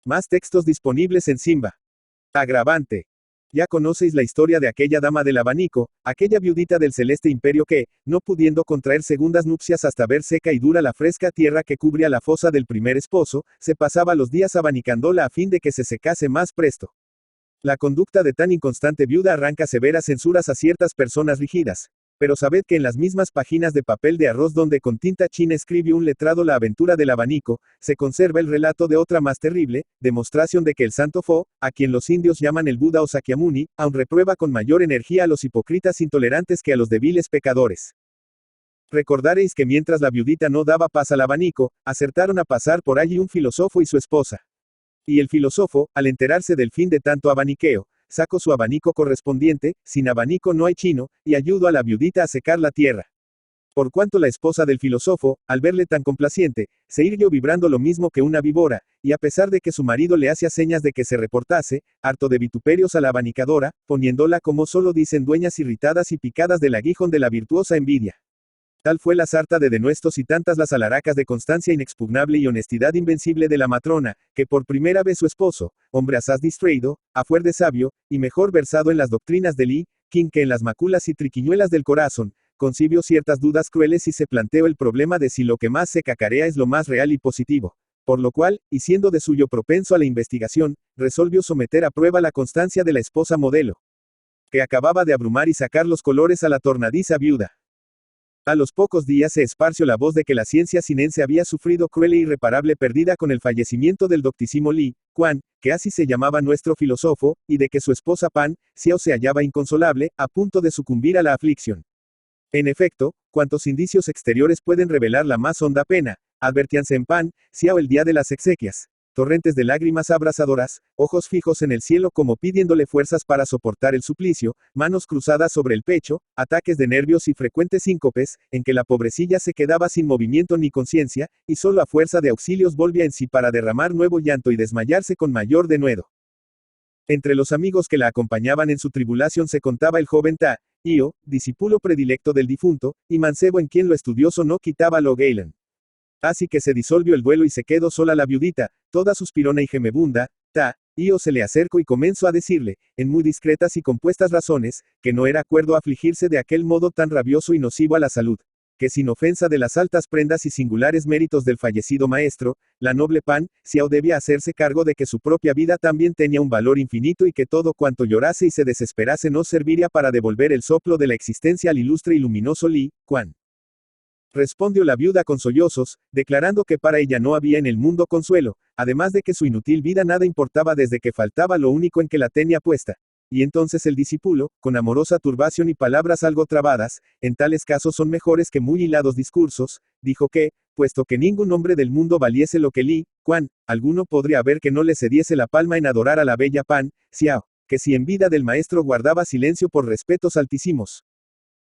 Más textos disponibles en Simba. Agravante. Ya conocéis la historia de aquella dama del abanico, aquella viudita del celeste imperio que, no pudiendo contraer segundas nupcias hasta ver seca y dura la fresca tierra que cubría la fosa del primer esposo, se pasaba los días abanicándola a fin de que se secase más presto. La conducta de tan inconstante viuda arranca severas censuras a ciertas personas rígidas. Pero sabed que en las mismas páginas de papel de arroz donde con tinta china escribió un letrado la aventura del abanico, se conserva el relato de otra más terrible, demostración de que el santo Fo, a quien los indios llaman el Buda o Sakyamuni, aún reprueba con mayor energía a los hipócritas intolerantes que a los débiles pecadores. Recordaréis que mientras la viudita no daba paz al abanico, acertaron a pasar por allí un filósofo y su esposa. Y el filósofo, al enterarse del fin de tanto abaniqueo, sacó su abanico correspondiente, sin abanico no hay chino, y ayudó a la viudita a secar la tierra. Por cuanto la esposa del filósofo, al verle tan complaciente, se irguió vibrando lo mismo que una víbora, y a pesar de que su marido le hacía señas de que se reportase, harto de vituperios a la abanicadora, poniéndola como solo dicen dueñas irritadas y picadas del aguijón de la virtuosa envidia. Tal fue la sarta de denuestos y tantas las alaracas de constancia inexpugnable y honestidad invencible de la matrona, que por primera vez su esposo, hombre asaz distraído, afuer de sabio, y mejor versado en las doctrinas de Li, Qin que en las maculas y triquiñuelas del corazón, concibió ciertas dudas crueles y se planteó el problema de si lo que más se cacarea es lo más real y positivo. Por lo cual, y siendo de suyo propenso a la investigación, resolvió someter a prueba la constancia de la esposa modelo, que acababa de abrumar y sacar los colores a la tornadiza viuda. A los pocos días se esparció la voz de que la ciencia sinense había sufrido cruel e irreparable pérdida con el fallecimiento del doctísimo Li Kuan, que así se llamaba nuestro filósofo, y de que su esposa Pan Xiao se hallaba inconsolable, a punto de sucumbir a la aflicción. En efecto, cuantos indicios exteriores pueden revelar la más honda pena, advertíanse en Pan Xiao el día de las exequias. Torrentes de lágrimas abrasadoras, ojos fijos en el cielo como pidiéndole fuerzas para soportar el suplicio, manos cruzadas sobre el pecho, ataques de nervios y frecuentes síncopes, en que la pobrecilla se quedaba sin movimiento ni conciencia, y solo a fuerza de auxilios volvía en sí para derramar nuevo llanto y desmayarse con mayor denuedo. Entre los amigos que la acompañaban en su tribulación se contaba el joven Ta Io, discípulo predilecto del difunto, y mancebo en quien lo estudioso no quitaba lo Galen. Así que se disolvió el duelo y se quedó sola la viudita, toda suspirona y gemebunda. Ta Io se le acercó y comenzó a decirle, en muy discretas y compuestas razones, que no era acuerdo afligirse de aquel modo tan rabioso y nocivo a la salud, que sin ofensa de las altas prendas y singulares méritos del fallecido maestro, la noble Pan Xiao debía hacerse cargo de que su propia vida también tenía un valor infinito y que todo cuanto llorase y se desesperase no serviría para devolver el soplo de la existencia al ilustre y luminoso Li Kuan. Respondió la viuda con sollozos, declarando que para ella no había en el mundo consuelo, además de que su inútil vida nada importaba desde que faltaba lo único en que la tenía puesta. Y entonces el discípulo, con amorosa turbación y palabras algo trabadas, en tales casos son mejores que muy hilados discursos, dijo que, puesto que ningún hombre del mundo valiese lo que Li Kuan, alguno podría haber que no le cediese la palma en adorar a la bella Pan Xiao, que si en vida del maestro guardaba silencio por respetos altísimos.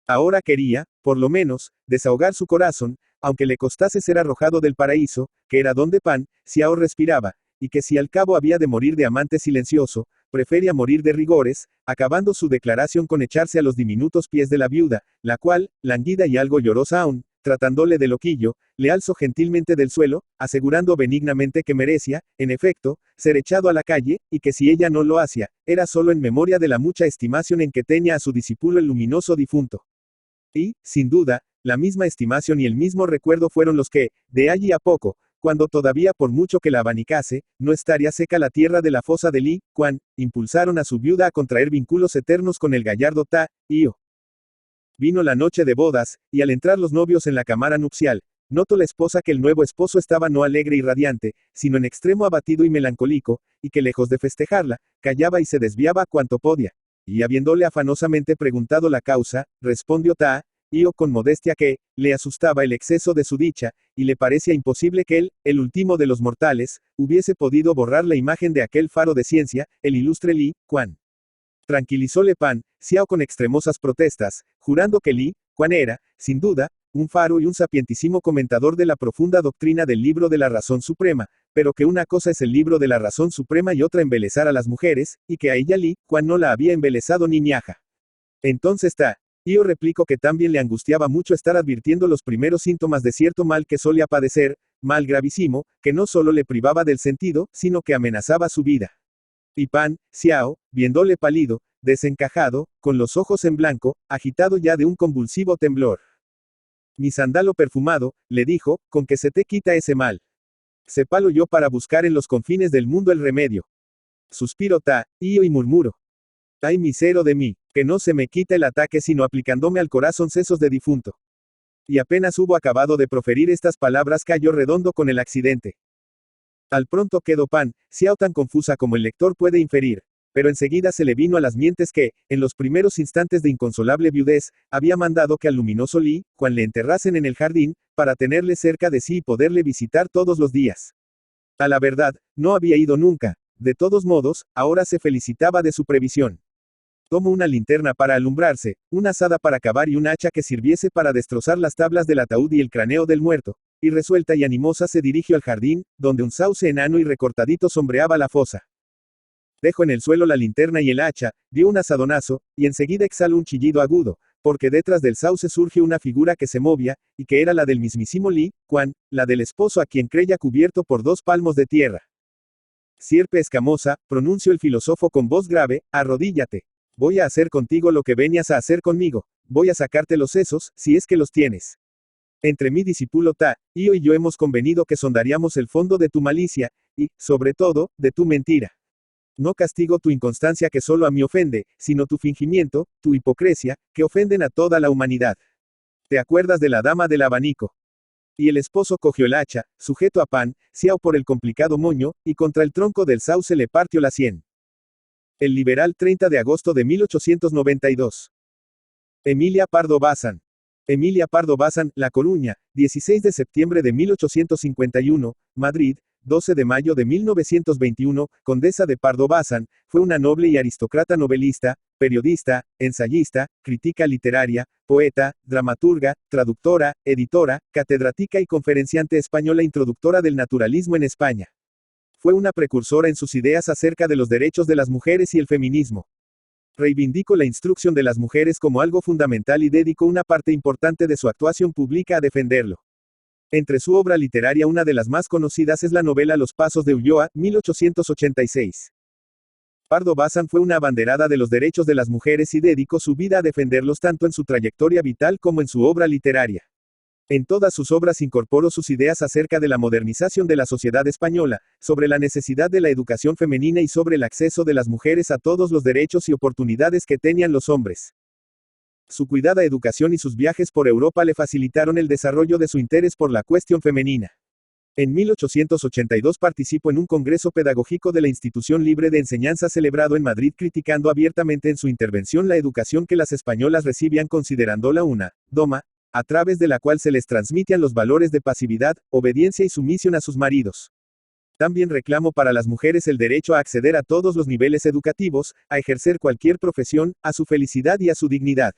Ahora quería, por lo menos, desahogar su corazón, aunque le costase ser arrojado del paraíso, que era donde Pan Xiao respiraba, y que si al cabo había de morir de amante silencioso, prefería morir de rigores, acabando su declaración con echarse a los diminutos pies de la viuda, la cual, languida y algo llorosa aún, tratándole de loquillo, le alzó gentilmente del suelo, asegurando benignamente que merecía, en efecto, ser echado a la calle, y que si ella no lo hacía, era solo en memoria de la mucha estimación en que tenía a su discípulo el luminoso difunto. Y, sin duda, la misma estimación y el mismo recuerdo fueron los que, de allí a poco, cuando todavía por mucho que la abanicase, no estaría seca la tierra de la fosa de Li Kuan, impulsaron a su viuda a contraer vínculos eternos con el gallardo Ta Io. Vino la noche de bodas, y al entrar los novios en la cámara nupcial, notó la esposa que el nuevo esposo estaba no alegre y radiante, sino en extremo abatido y melancólico, y que lejos de festejarla, callaba y se desviaba cuanto podía. Y habiéndole afanosamente preguntado la causa, respondió Ta Io con modestia que, le asustaba el exceso de su dicha, y le parecía imposible que él, el último de los mortales, hubiese podido borrar la imagen de aquel faro de ciencia, el ilustre Li Kuan. Tranquilizóle Pan Xiao con extremosas protestas, jurando que Li Kuan era, sin duda, un faro y un sapientísimo comentador de la profunda doctrina del libro de la razón suprema, pero que una cosa es el libro de la razón suprema y otra embelezar a las mujeres, y que a ella Li Kuan no la había embelezado ni ñaja. Entonces Ta Io replicó que también le angustiaba mucho estar advirtiendo los primeros síntomas de cierto mal que solía padecer, mal gravísimo, que no solo le privaba del sentido, sino que amenazaba su vida. Y Pan, Xiao, viéndole pálido, desencajado, con los ojos en blanco, agitado ya de un convulsivo temblor. Mi sandalo perfumado, le dijo, con que se te quita ese mal. Sepalo yo para buscar en los confines del mundo el remedio. Suspiro y murmuro. Ay misero de mí, que no se me quita el ataque sino aplicándome al corazón sesos de difunto. Y apenas hubo acabado de proferir estas palabras cayó redondo con el accidente. Al pronto quedó Pan, Xiao tan confusa como el lector puede inferir, pero enseguida se le vino a las mientes que, en los primeros instantes de inconsolable viudez, había mandado que al luminoso Li, Quan le enterrasen en el jardín, para tenerle cerca de sí y poderle visitar todos los días. A la verdad, no había ido nunca. De todos modos, ahora se felicitaba de su previsión. Tomó una linterna para alumbrarse, una azada para cavar y un hacha que sirviese para destrozar las tablas del ataúd y el cráneo del muerto, y resuelta y animosa se dirigió al jardín, donde un sauce enano y recortadito sombreaba la fosa. Dejó en el suelo la linterna y el hacha, dio un asadonazo, y enseguida exhaló un chillido agudo, porque detrás del sauce surge una figura que se movía, y que era la del mismísimo Li, Quan, la del esposo a quien creía cubierto por 2 palmos de tierra. Sierpe escamosa, pronunció el filósofo con voz grave, arrodíllate. Voy a hacer contigo lo que venías a hacer conmigo, voy a sacarte los sesos, si es que los tienes. Entre mi discípulo Io y yo hemos convenido que sondaríamos el fondo de tu malicia, y, sobre todo, de tu mentira. No castigo tu inconstancia que solo a mí ofende, sino tu fingimiento, tu hipocresía, que ofenden a toda la humanidad. ¿Te acuerdas de la dama del abanico? Y el esposo cogió el hacha, sujeto a Pan, Xiao por el complicado moño, y contra el tronco del sauce le partió la sien. El Liberal 30 de agosto de 1892. Emilia Pardo Bazán. Emilia Pardo Bazán, La Coruña, 16 de septiembre de 1851, Madrid, 12 de mayo de 1921, Condesa de Pardo Bazán, fue una noble y aristócrata novelista, periodista, ensayista, crítica literaria, poeta, dramaturga, traductora, editora, catedrática y conferenciante española introductora del naturalismo en España. Fue una precursora en sus ideas acerca de los derechos de las mujeres y el feminismo. Reivindicó la instrucción de las mujeres como algo fundamental y dedicó una parte importante de su actuación pública a defenderlo. Entre su obra literaria una de las más conocidas es la novela Los Pasos de Ulloa, 1886. Pardo Bazán fue una abanderada de los derechos de las mujeres y dedicó su vida a defenderlos tanto en su trayectoria vital como en su obra literaria. En todas sus obras incorporó sus ideas acerca de la modernización de la sociedad española, sobre la necesidad de la educación femenina y sobre el acceso de las mujeres a todos los derechos y oportunidades que tenían los hombres. Su cuidada educación y sus viajes por Europa le facilitaron el desarrollo de su interés por la cuestión femenina. En 1882 participó en un congreso pedagógico de la Institución Libre de Enseñanza celebrado en Madrid criticando abiertamente en su intervención la educación que las españolas recibían considerándola una doma, a través de la cual se les transmitían los valores de pasividad, obediencia y sumisión a sus maridos. También reclamó para las mujeres el derecho a acceder a todos los niveles educativos, a ejercer cualquier profesión, a su felicidad y a su dignidad.